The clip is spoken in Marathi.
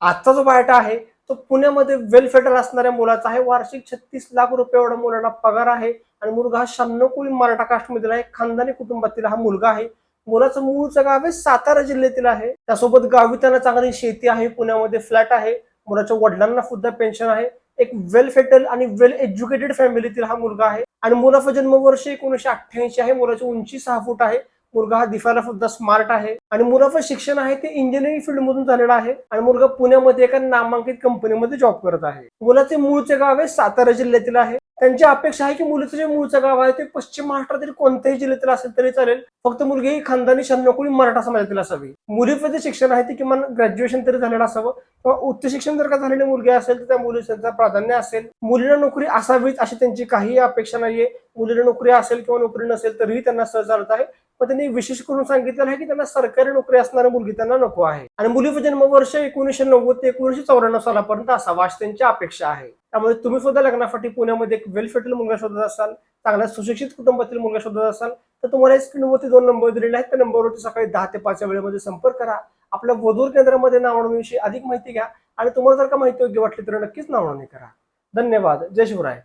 आजचा जो बायोटा आहे तो पुण्यामध्ये वेलफेटर असणाऱ्या मुलाचा आहे. वार्षिक 36 लाख रुपये एवढा मुलाला पगार आहे आणि मुलगा हा 96 कोळी मराठा कास्टमधील आहे. खानदानी कुटुंबातील हा मुलगा आहे. मुलाचं मूळचं गाव आहे सातारा जिल्ह्यातील आहे. त्यासोबत गावी त्यांना चांगली शेती आहे, पुण्यामध्ये फ्लॅट आहे, मुलाच्या वडिलांना सुद्धा पेन्शन आहे. एक वेल सेटल आणि वेल एज्युकेटेड फॅमिलीतील हा मुलगा आहे आणि मुलाचं जन्मवर्ष 1988 आहे. मुलाची उंची 6 फूट आहे. मुलगा हा दिसायला सुद्धा स्मार्ट आहे आणि मुलाचं शिक्षण आहे ते इंजिनिअरिंग फील्ड मधून झालेलं आहे आणि मुलगा पुण्यामध्ये एका नामांकित कंपनीमध्ये जॉब करत आहे. मुलाचे मूळचे गाव आहे सातारा जिल्ह्यातील आहे. त्यांची अपेक्षा आहे की मुलीचं जे मूळचं गाव आहे ते पश्चिम महाराष्ट्रातील कोणत्याही जिल्ह्यातील असेल तरी चालेल, फक्त मुलगी ही खानदानी 96 कोळी मराठा समाजातील असावी. मुलीचं जे शिक्षण आहे ते किमान ग्रॅज्युएशन तरी झालेलं असावं किंवा उच्च शिक्षण जर का झालेली मुलगी असेल तर त्या मुलीचं प्राधान्य असेल. मुलीला नोकरी असावीच अशी त्यांची काही अपेक्षा नाहीये. मुलीला नोकरी असेल किंवा नोकरी नसेल तरीही त्यांना सहज चालत आहे. पण त्यांनी विशेष करून सांगितलेलं आहे की त्यांना सरकारी नोकरी असणारी मुलगी त्यांना नको आहे आणि मुलीचं जन्मवर्ष 1990 ते 1994 सालापर्यंत असावा अशी त्यांची अपेक्षा आहे. त्यामुळे तुम्ही सुद्धा लग्नासाठी पुण्यामध्ये एक वेल सेटल मुलगा शोधत असाल, चांगल्या सुशिक्षित कुटुंबातील मुलगा शोधत असाल तर तुम्हाला स्क्रीनवरती 2 नंबर दिलेले आहेत. त्या नंबरवरती सकाळी 10 ते 5 या वेळेमध्ये संपर्क करा. आपल्या वधूवर केंद्रामध्ये नाव नोंदणीविषयी अधिक माहिती घ्या आणि तुम्हाला जर का माहिती योग्य वाटली तर नक्कीच नाव नोंदणी करा. धन्यवाद. जय शिवराय.